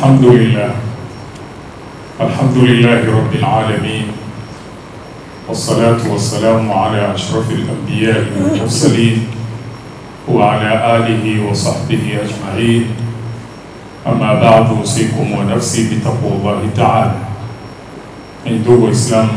الحمد لله رب العالمين، والصلاة والسلام على أشرف الأنبياء والمرسلين وعلى آله وصحبه أجمعين. أما بعد، أوصيكم ونفسي بتقوى الله تعالى. Ndugu Waislamu,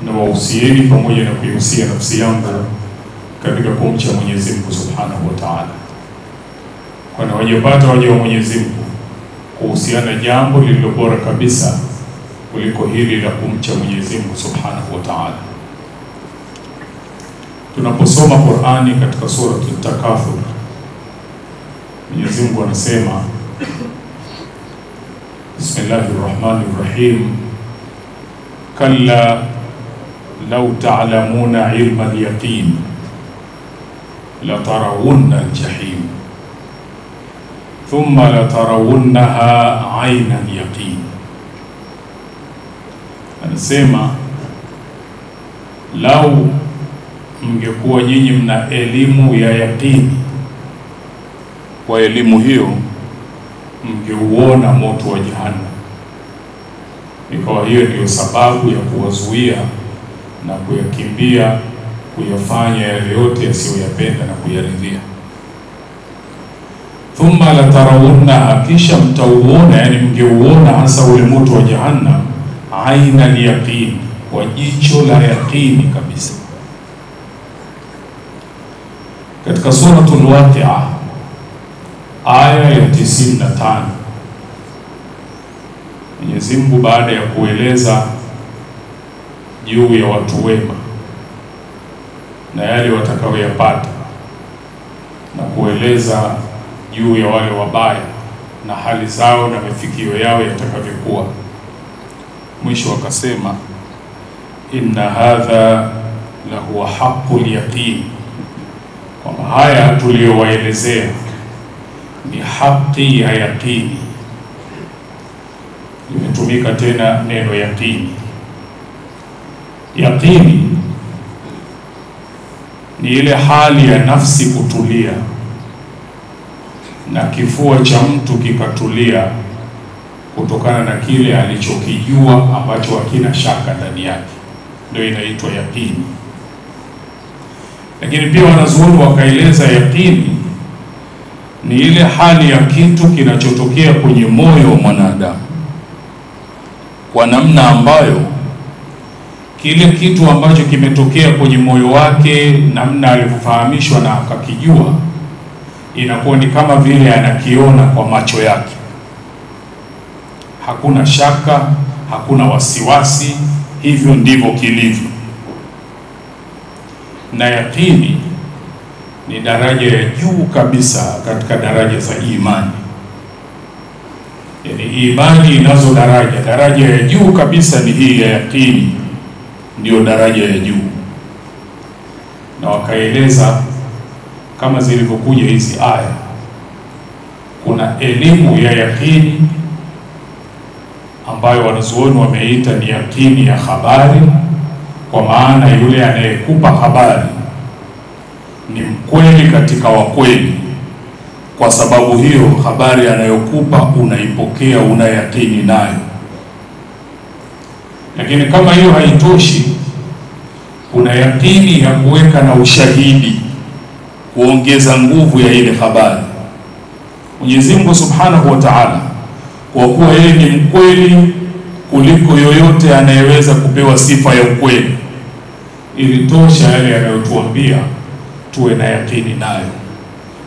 nawausieni pamoja na kuihusia nafsi yangu katika kumcha Mwenyezi Mungu Subhanahu wa Ta'ala, kwani wajapata waja wa Mwenyezi Mungu kuhusiana jambo lililo bora kabisa kuliko hili la kumcha Mwenyezi Mungu Subhanahu wa Ta'ala. Tunaposoma Qur'ani katika sura At-Takathur, Mwenyezi Mungu anasema Bismillahirrahmanirrahim, kalla law ta'lamuna ilma al-yaqin la tarawunna al-jahim thumma la tarawunnaha 'ayna al-yaqin. Anasema lau mngekuwa nyinyi mna elimu ya yaqini, kwa elimu hiyo mngeuona moto wa jahannam. Ikawa hiyo ndio sababu ya kuwazuia na kuyakimbia kuyafanya yale yote yasiyoyapenda na kuyaridhia. Thumma la tarawunna, kisha mtauona, yani mngeuona hasa ule moto wa jahannam, aina al-yaqin, kwa jicho la yaqini kabisa. Katika suratul Waqi'a aya ya 95, Mwenyezi Mungu baada ya kueleza juu ya watu wema na yale watakayoyapata na kueleza juu ya wale wabaya na hali zao na mafikio yao yatakavyokuwa, mwisho akasema inna hadha la huwa haqqul yaqin, kwamba haya tuliyowaelezea ni haki ya yaqini. Imetumika tena neno yaqini. Yaqini ni ile hali ya nafsi kutulia na kifua cha mtu kikatulia kutokana na kile alichokijua ambacho hakina shaka ndani yake, ndio inaitwa yaqini. Lakini pia wanazuoni wakaeleza yaqini ni ile hali ya kitu kinachotokea kwenye moyo wa mwanadamu, kwa namna ambayo kile kitu ambacho kimetokea kwenye moyo wake, namna alivyofahamishwa na akakijua, inakuwa ni kama vile anakiona kwa macho yake. Hakuna shaka, hakuna wasiwasi, hivyo ndivyo kilivyo. Na yaqini ni daraja ya juu kabisa katika daraja za imani. Yani imani inazo daraja ya juu kabisa ni hii ya yaqini, ndio daraja ya juu. Na wakaeleza kama zilivyokuja hizi aya, kuna elimu ya yaqini ambayo wanazuoni wameita ni yaqini ya habari, kwa maana yule anayekupa habari ni mkweli katika wakweli, kwa sababu hiyo habari anayokupa unaipokea, unayaqini nayo. Lakini kama hiyo haitoshi, kuna yaqini ya kuweka na ushahidi, kuongeza nguvu ya ile habari. Mwenyezi Mungu Subhanahu wa Ta'ala, kwa kuwa yeye ni mkweli kuliko yoyote anayeweza kupewa sifa ya ukweli, ilitosha yale yanayotuambia tuwe na yaqini nayo.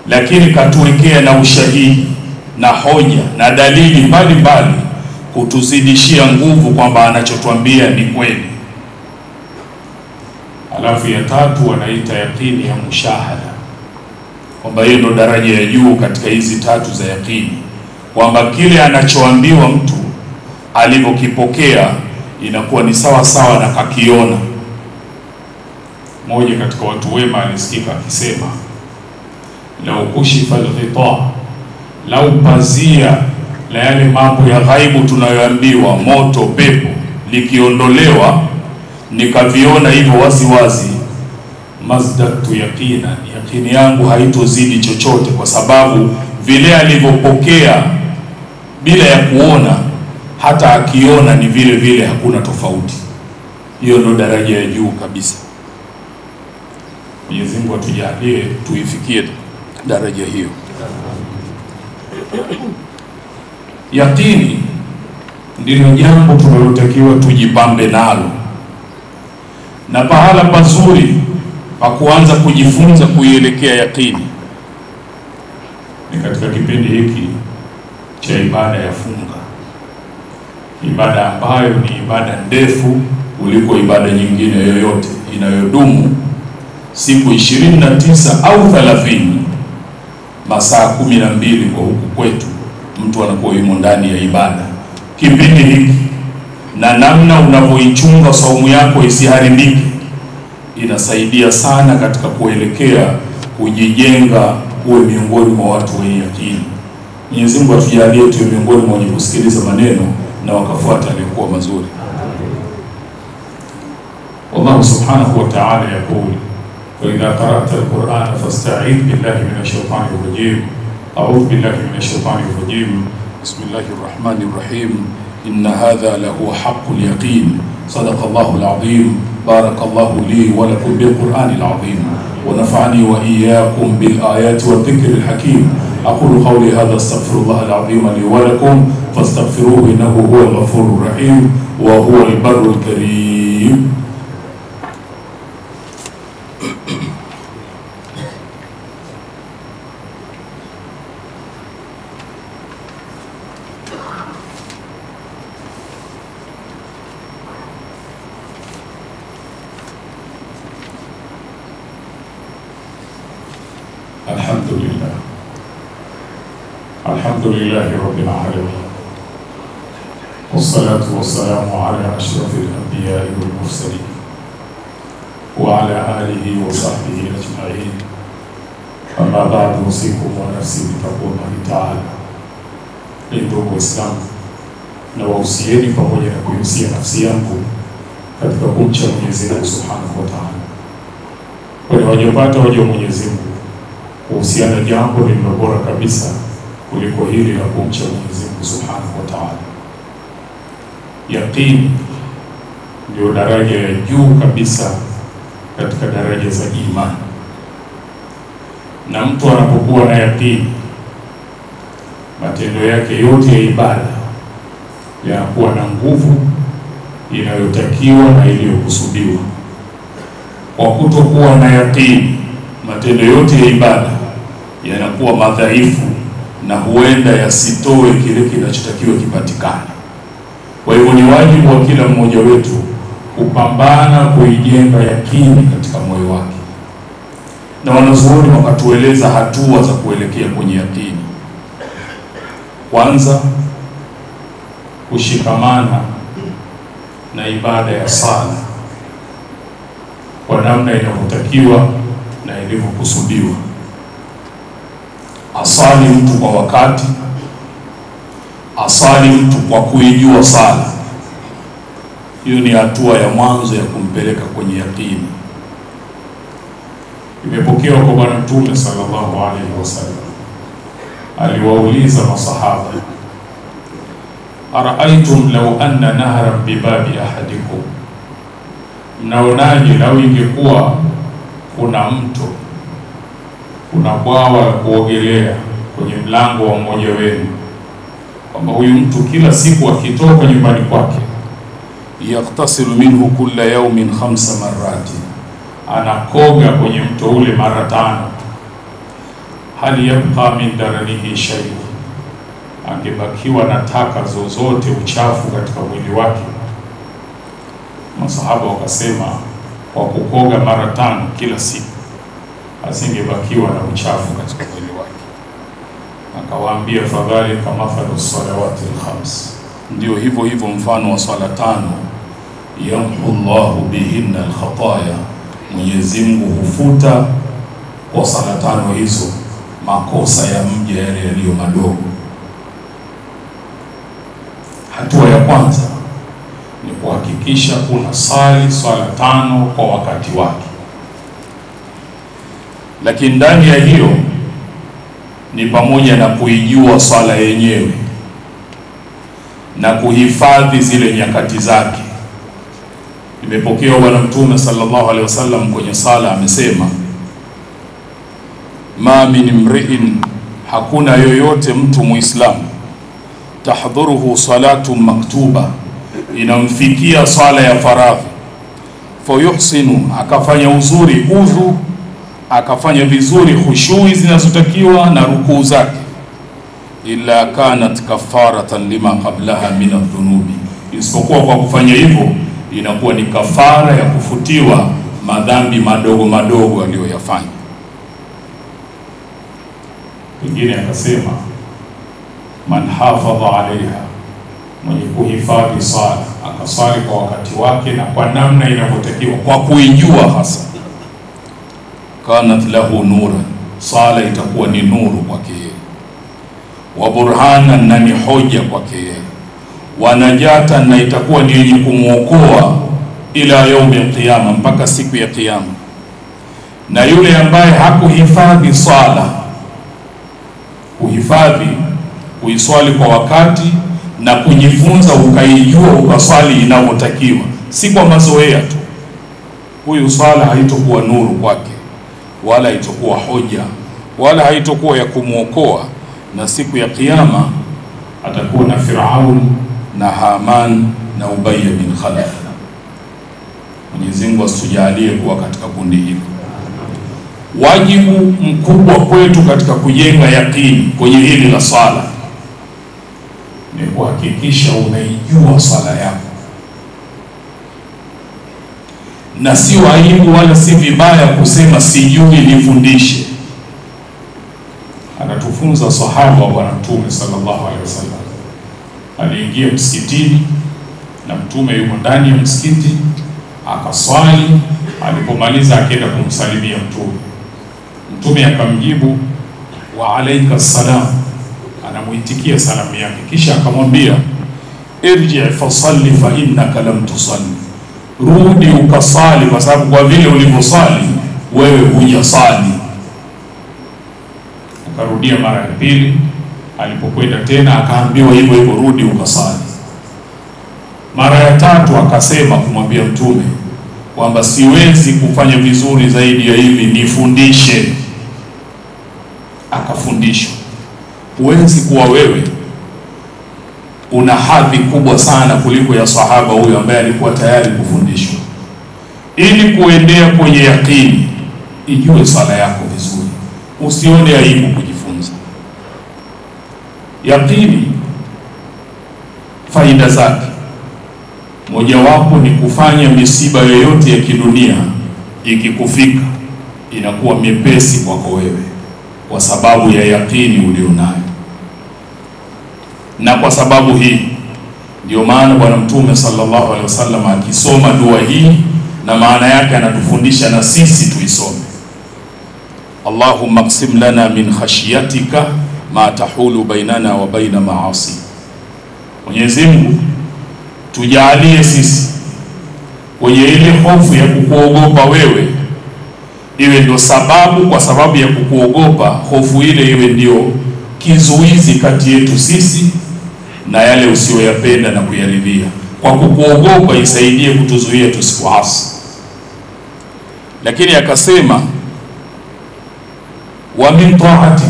Lakini katuwekea na ushahidi na hoja na dalili mbalimbali kutuzidishia nguvu kwamba anachotuambia ni kweli. Alafu ya tatu wanaita yaqini ya mushahada, kwamba hiyo ndo daraja ya juu katika hizi tatu za yaqini, kwamba kile anachoambiwa mtu alivyokipokea inakuwa ni sawa sawa na kakiona. Mmoja katika watu wema alisikika akisema, lau kushifa al-ghita, lau pazia la yale mambo ya ghaibu tunayoambiwa, moto, pepo, likiondolewa nikaviona hivyo wazi wazi, mazdatu yaqina, yaqini yangu haitozidi chochote, kwa sababu vile alivyopokea bila ya kuona, hata akiona ni vile vile, hakuna tofauti. Hiyo ndio daraja ya juu kabisa. Mwenyezi Mungu atujalie tuifikie daraja hiyo. Yakini ndilo jambo tunalotakiwa tujipambe nalo, na pahala pazuri pa kuanza kujifunza kuielekea yakini ni katika kipindi hiki cha ibada ya funga, ibada ambayo ni ibada ndefu kuliko ibada nyingine yoyote, inayodumu siku 29 au 30, masaa 12 kwa huku kwetu. Mtu anakuwa yumo ndani ya ibada kipindi hiki, na namna unavyoichunga saumu yako isiharibike inasaidia sana katika kuelekea kujijenga uwe miongoni mwa watu wenye yakini. Mwenyezi Mungu atujalie tuwe miongoni mwa wenye kusikiliza maneno na wakafuata yaliyokuwa mazuri. Allah subhanahu wa ta'ala yaqul: وإذا قرأت القرآن فاستعذ بالله من الشيطان الرجيم. أعوذ بالله من الشيطان الرجيم. بسم الله الرحمن الرحيم. إن هذا له حق اليقين. صدق الله العظيم. بارك الله لي ولكم بالقرآن العظيم، ونفعني وإياكم بالآيات والذكر الحكيم. أقول قولي هذا، استغفر الله العظيم لي ولكم فاستغفروه إنه هو الغفور الرحيم وهو البر الكريم. الحمد لله رب العالمين، والصلاة والسلام على أشرف الأنبياء والمرسلين وعلى آله وصحبه أجمعين. أما بعد، أوصيكم ونفسي بتقوى الله تعالى. Ndugu Waislamu, na wausieni pamoja na kuihusia nafsi yangu katika kumcha Mwenyezi Mungu Subhanahu wa Ta'ala. Kwa wajapata waja Mwenyezi Mungu kuhusiana jambo lililo bora kabisa kuliko hili la kumcha Mwenyezi Mungu Subhanahu wa Ta'ala. Yaqini ndio daraja ya juu kabisa katika daraja za imani, na mtu anapokuwa na yaqini, matendo yake yote ya ibada yanakuwa na nguvu inayotakiwa na iliyokusudiwa. Kwa kutokuwa na yaqini, matendo yote ya ibada yanakuwa madhaifu na huenda yasitoe kile kinachotakiwa kipatikane. Kwa hivyo ni wajibu wa kila mmoja wetu kupambana kuijenga yakini katika moyo wake, na wanazuoni wakatueleza hatua za kuelekea kwenye yakini. Kwanza, kushikamana na ibada ya sala kwa namna inavyotakiwa na ilivyokusudiwa. Asali mtu kwa wakati, asali mtu kwa kuijua sala. Hiyo ni hatua ya mwanzo ya kumpeleka kwenye yakini. Imepokewa kwa Bwana Mtume sallallahu alaihi wasallam, aliwauliza masahaba: araaitum law anna nahran bibabi ahadikum, mnaonaje lau ingekuwa kuna mto, kuna bwawa la kuogelea kwenye mlango wa mmoja wenu, kwamba huyu mtu kila siku akitoka nyumbani kwake, yaktasilu minhu kulla yawmin 5 marati, anakoga kwenye mto ule mara 5, hali yabqa min daranihi shay, angebakiwa na taka zozote, uchafu katika mwili wake? Masahaba wakasema kwa kukoga mara 5 kila siku asingebakiwa na uchafu katika mwili wake. Akawaambia, fadhali kama mathalu salawati al-khams, ndio hivyo hivyo mfano wa swala 5, yamhu Allahu bihinna al-khataya, Mwenyezi Mungu hufuta kwa sala 5 hizo makosa ya mja yale yaliyo madogo. Hatua ya kwanza ni kuhakikisha unasali swala 5 kwa wakati wake, lakini ndani ya hiyo ni pamoja na kuijua swala yenyewe. na kuhifadhi zile nyakati zake. Nimepokea bwana Mtume sallallahu alaihi wasallam kwenye sala amesema, ma min mri'in, hakuna yoyote mtu muislamu, tahdhuruhu salatu maktuba, inamfikia sala ya faradhi, fayuhsinu, akafanya uzuri udhu, akafanya vizuri khushui zinazotakiwa na rukuu zake, illa kanat kafaratan lima qablaha min adh-dhunubi, isipokuwa kwa kufanya hivyo inakuwa ni kafara ya kufutiwa madhambi madogo madogo aliyoyafanya. Wengine akasema, man hafadha alaiha, mwenye kuhifadhi sala, akasali kwa wakati wake na kwa namna inavyotakiwa, kwa kuijua hasa, kanat lahu nuran, sala itakuwa ni nuru kwake yeye, wa burhanan, na ni hoja kwake yeye, wa najatan, na itakuwa ni yenye kumuokoa ila yaumi al-qiyama, mpaka siku ya kiyama. Na yule ambaye hakuhifadhi sala, kuhifadhi, kuiswali kwa wakati na kujifunza ukaijua ukaswali inavyotakiwa, si kwa mazoea tu, huyu sala haitokuwa nuru kwake, wala haitokuwa hoja, wala haitokuwa ya kumuokoa, na siku ya kiyama atakuwa na Firaun na Haman na Ubay bin Khalaf. Mwenyezi Mungu atujalie kuwa katika kundi hili. Wajibu mkubwa kwetu katika kujenga yakini kwenye hili la sala ni kuhakikisha unaijua sala yako, na si aibu wala si vibaya kusema sijui, nifundishe. Anatufunza sahaba wa Mtume sallallahu alaihi wasallam, aliingia msikitini na Mtume yuko ndani ya msikiti, akaswali. Alipomaliza akaenda kumsalimia Mtume. Mtume akamjibu, wa alayka salam, anamuitikia salamu yake, kisha akamwambia, irji fa salli fa innaka lam tusalli, rudi ukasali, kwa sababu kwa vile ulivyosali wewe hujasali. Akarudia mara ya pili. Alipokwenda tena akaambiwa hivyo hivyo, rudi ukasali. Mara ya tatu akasema kumwambia Mtume kwamba siwezi kufanya vizuri zaidi ya hivi, nifundishe. Akafundishwa. Huwezi kuwa wewe una hadhi kubwa sana kuliko ya sahaba huyo ambaye alikuwa tayari kufundishwa. Ili kuendea kwenye yakini, ijue sala yako vizuri, usione aibu kujifunza. Yakini faida zake, mojawapo ni kufanya misiba yoyote ya kidunia ikikufika inakuwa mepesi kwako wewe, kwa sababu ya yakini ulionayo. Na kwa sababu hii ndio maana bwana Mtume sallallahu alaihi wasallam akisoma dua hii, na maana yake anatufundisha na sisi tuisome. Allahumma qsim lana min khashyatika ma tahulu bainana wa baina maasi. Mwenyezi Mungu tujalie sisi kwenye ile hofu ya kukuogopa wewe iwe ndio sababu, kwa sababu ya kukuogopa, hofu ile iwe ndio kizuizi kati yetu sisi na yale usiyoyapenda na kuyaridhia. Kwa kukuogopa isaidie kutuzuia tusikuasi. Lakini akasema, wa min ta'ati,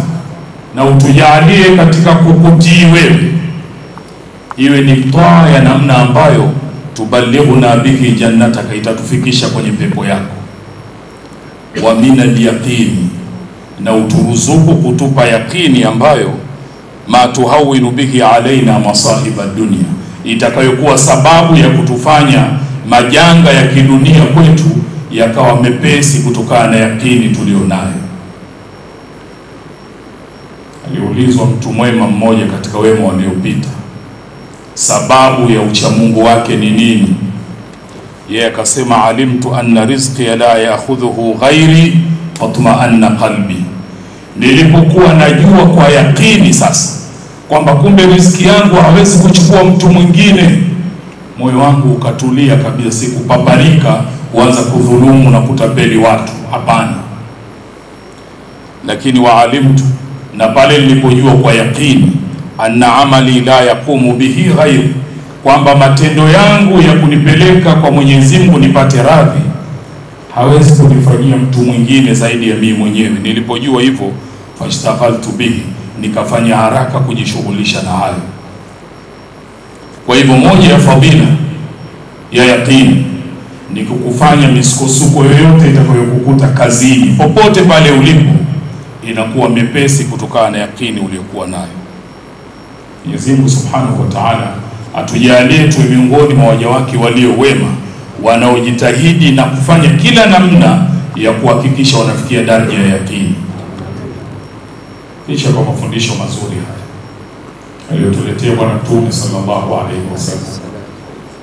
na utujalie katika kukutii wewe iwe ni taa ya namna ambayo tubalighuna bihi jannataka, itatufikisha kwenye pepo yako. Wa minal yaqini, na uturuzuku kutupa yakini ambayo ma tuhawinu bihi alaina masahiba dunia, itakayokuwa sababu ya kutufanya majanga ya kidunia kwetu yakawa mepesi kutokana na yakini tulionayo. Aliulizwa mtu mwema mmoja katika wema waliopita, sababu ya uchamungu wake ni nini? Yeye akasema, alimtu anna rizqi la ya'khudhuhu ghairi fatma'anna qalbi, nilipokuwa najua kwa yakini sasa kwamba kumbe riziki yangu hawezi kuchukua mtu mwingine, moyo wangu ukatulia kabisa, sikupaparika kuanza kudhulumu na kutapeli watu, hapana. Lakini waalimtu, na pale nilipojua kwa yakini anna amali la yaqumu bihi ghayr, kwamba matendo yangu ya kunipeleka kwa Mwenyezi Mungu nipate radhi hawezi kunifanyia mtu mwingine zaidi ya mimi mwenyewe. Nilipojua hivyo, fashtaghaltu bihi, nikafanya haraka kujishughulisha na hayo. Kwa hivyo moja ya fadhila ya yaqini ni kukufanya misukosuko yoyote itakayokukuta kazini, popote pale ulipo, inakuwa mepesi kutokana na yaqini uliyokuwa nayo. Mwenyezi Mungu Subhanahu wa Ta'ala atujalie tuwe miongoni mwa waja wake walio wema, wanaojitahidi na kufanya kila namna ya kuhakikisha wanafikia daraja ya yaqini. Kisha kwa mafundisho mazuri haya aliyotuletea Bwana Mtume sallallahu alaihi wasallam,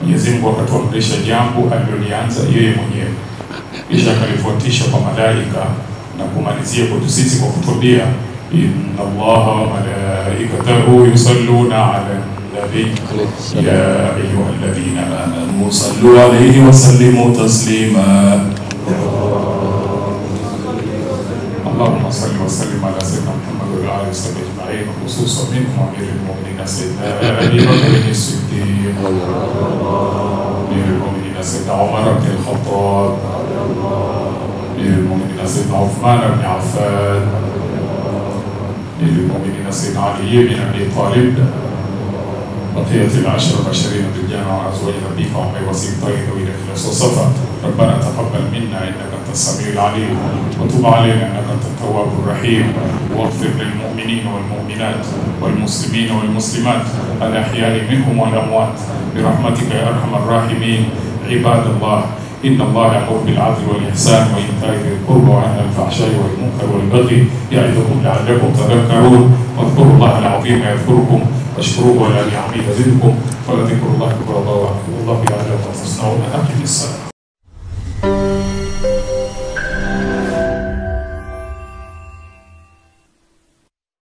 Mwenyezi Mungu akatuamrisha jambo alilolianza yeye mwenyewe, kisha akalifuatisha kwa malaika na kumalizia kwetu sisi kwa kutuambia, inna Allaha wa malaikatahu yusalluna ala nabi ya ayyuhalladhina amanu sallu alayhi wa sallimu taslima. Allahumma salli wa sallim ala sayyidina Muhammad wa ala alihi wa sahbihi ajma'in, khususan minhum amirul mu'minin sayyidina Abi Bakr as-Siddiq, amirul mu'minin sayyidina Umar ibn al-Khattab, amirul mu'minin sayyidina Uthman ibn Affan, amirul mu'minin sayyidina Ali ibn Abi Talib, بقية العشر البشرين بالجنة وأزواج ربك وعمي وسيبطين وإلى إخلاص وصفا. ربنا تقبل منا إنك أنت السميع العليم، وتب علينا إنك أنت التواب الرحيم، واغفر للمؤمنين والمؤمنات والمسلمين والمسلمات الأحياء منهم والأموات برحمتك يا أرحم الراحمين. عباد الله، إن الله يأمر بالعدل والإحسان وإيتاء ذي القربى وينهى عن الفحشاء والمنكر والبغي يعظكم لعلكم تذكرون. واذكروا الله العظيم يذكركم، واشكروه على نعمه يزدكم، ولذكر الله أكبر. الله يعلم ما تصنعون. أقم الصلاة.